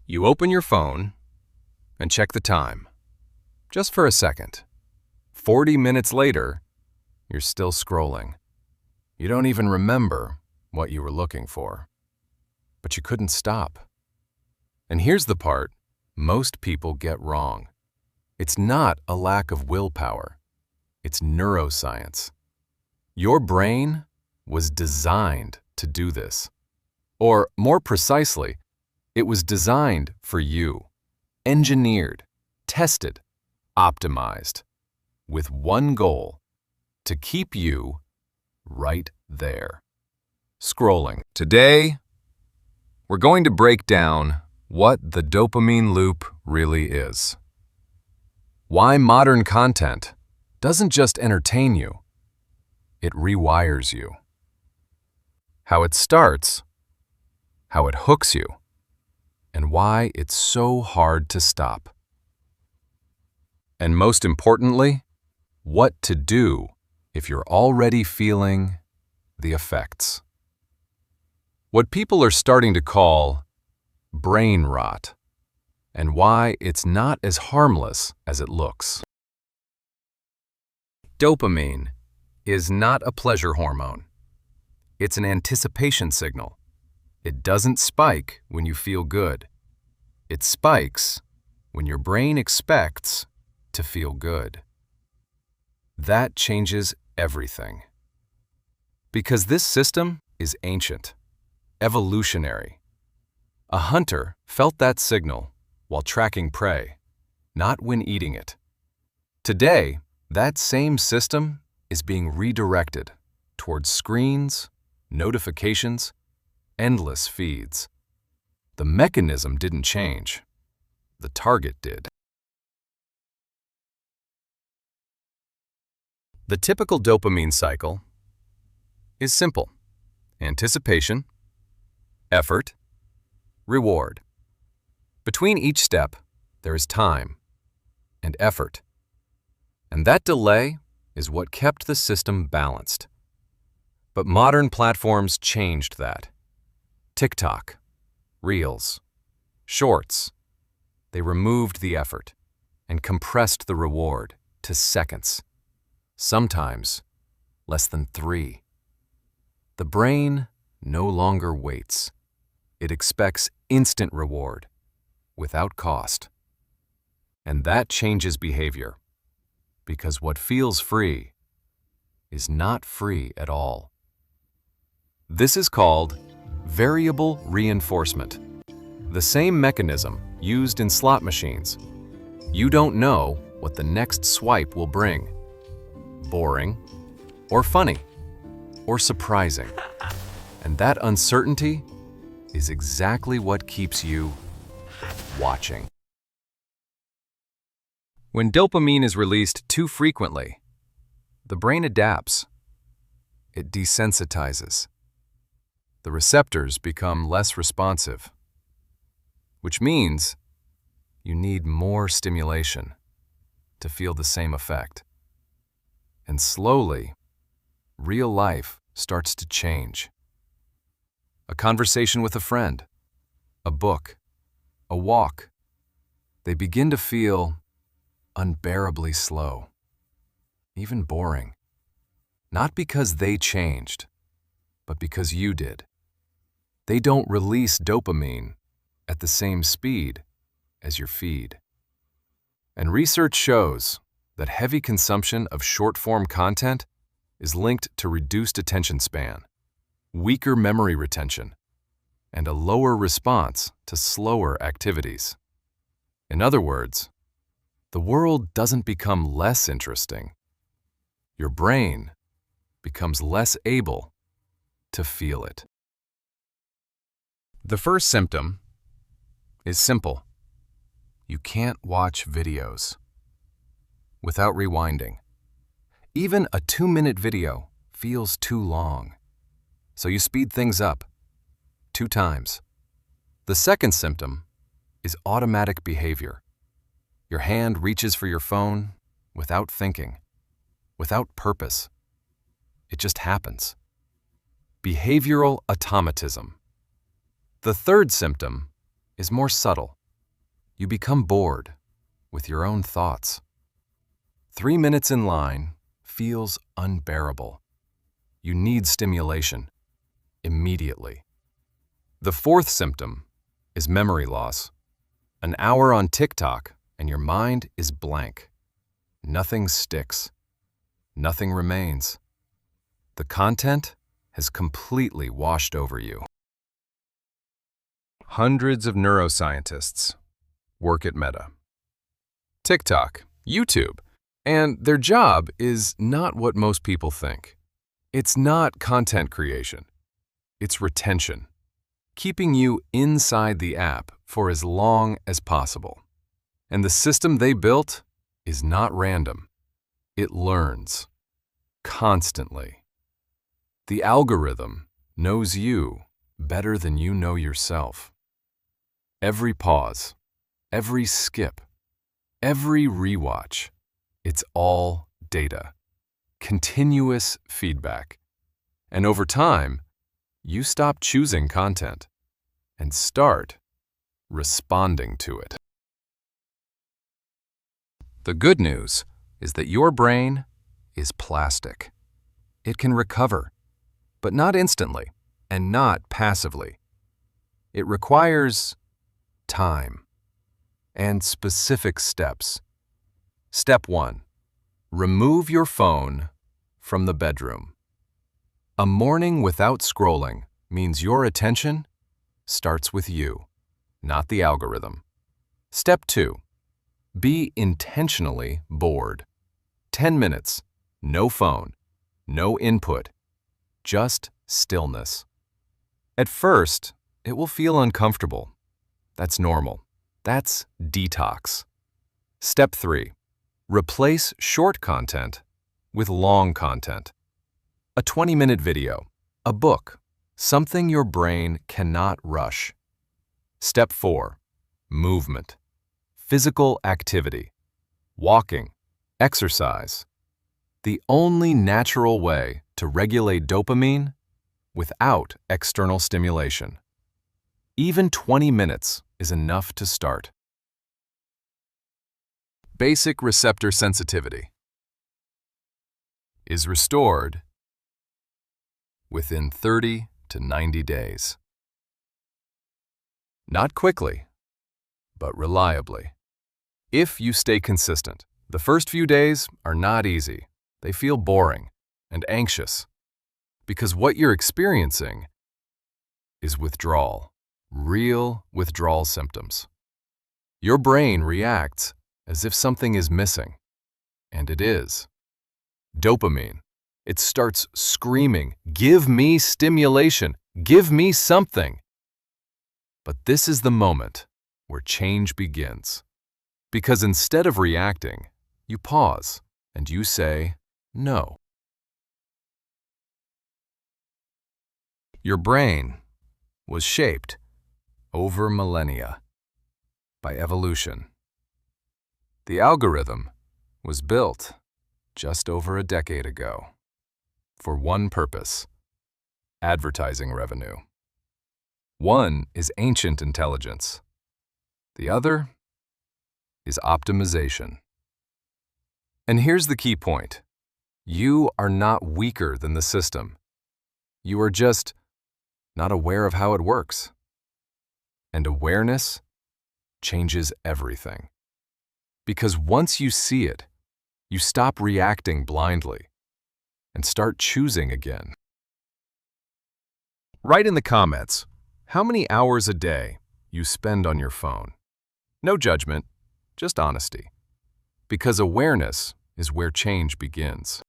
You open your phone and check the time, just for a second. 40 minutes later, you're still scrolling. You don't even remember what you were looking for, but you couldn't stop. And here's the part most people get wrong. It's not a lack of willpower. It's neuroscience. Your brain was designed to do this. Or more precisely, it was designed for you, engineered, tested, optimized, with one goal: to keep you right there, scrolling. Today, we're going to break down what the dopamine loop really is. Why modern content doesn't just entertain you, it rewires you. How it starts, how it hooks you, and why it's so hard to stop. And most importantly, what to do if you're already feeling the effects. What people are starting to call brain rot, and why it's not as harmless as it looks. Dopamine is not a pleasure hormone. It's an anticipation signal. It doesn't spike when you feel good. It spikes when your brain expects to feel good. That changes everything. Because this system is ancient, evolutionary. A hunter felt that signal while tracking prey, not when eating it. Today, that same system is being redirected towards screens, notifications, endless feeds. The mechanism didn't change. The target did. The typical dopamine cycle is simple: anticipation, effort, reward. Between each step, there is time and effort. And that delay is what kept the system balanced. But modern platforms changed that. TikTok, Reels, Shorts, they removed the effort and compressed the reward to seconds, sometimes less than 3. The brain no longer waits. It expects instant reward without cost. And that changes behavior, because what feels free is not free at all. This is called variable reinforcement, the same mechanism used in slot machines. You don't know what the next swipe will bring: boring, or funny, or surprising. And that uncertainty is exactly what keeps you watching. When dopamine is released too frequently, the brain adapts. It desensitizes. The receptors become less responsive, which means you need more stimulation to feel the same effect. And slowly, real life starts to change. A conversation with a friend, a book, a walk, they begin to feel unbearably slow, even boring. Not because they changed, but because you did. They don't release dopamine at the same speed as your feed. And research shows that heavy consumption of short-form content is linked to reduced attention span, weaker memory retention, and a lower response to slower activities. In other words, the world doesn't become less interesting. Your brain becomes less able to feel it. The first symptom is simple. You can't watch videos without rewinding. Even a 2-minute video feels too long, so you speed things up 2 times. The second symptom is automatic behavior. Your hand reaches for your phone without thinking, without purpose. It just happens. Behavioral automatism. The third symptom is more subtle. You become bored with your own thoughts. 3 minutes in line feels unbearable. You need stimulation immediately. The fourth symptom is memory loss. An hour on TikTok and your mind is blank. Nothing sticks. Nothing remains. The content has completely washed over you. Hundreds of neuroscientists work at Meta, TikTok, YouTube, and their job is not what most people think. It's not content creation. It's retention, keeping you inside the app for as long as possible. And the system they built is not random. It learns constantly. The algorithm knows you better than you know yourself. Every pause, every skip, every rewatch, it's all data, continuous feedback. And over time, you stop choosing content and start responding to it. The good news is that your brain is plastic. It can recover, but not instantly and not passively. It requires time and specific steps. Step 1. Remove your phone from the bedroom. A morning without scrolling means your attention starts with you, not the algorithm. Step 2. Be intentionally bored. 10 minutes, no phone, no input, just stillness. At first, it will feel uncomfortable. That's normal. That's detox. Step 3. Replace short content with long content. A 20-minute video, a book, something your brain cannot rush. Step 4. Movement. Physical activity. Walking, exercise. The only natural way to regulate dopamine without external stimulation. Even 20 minutes is enough to start. Basic receptor sensitivity is restored within 30 to 90 days. Not quickly, but reliably. If you stay consistent, the first few days are not easy. They feel boring and anxious because what you're experiencing is withdrawal, real withdrawal symptoms. Your brain reacts as if something is missing, and it is. Dopamine. It starts screaming, "Give me stimulation, give me something." But this is the moment where change begins. Because instead of reacting, you pause and you say, no. Your brain was shaped over millennia by evolution. The algorithm was built just over a decade ago for one purpose: advertising revenue. One is ancient intelligence. The other is optimization. And here's the key point. You are not weaker than the system. You are just not aware of how it works. And awareness changes everything. Because once you see it, you stop reacting blindly and start choosing again. Write in the comments how many hours a day you spend on your phone. No judgment, just honesty. Because awareness is where change begins.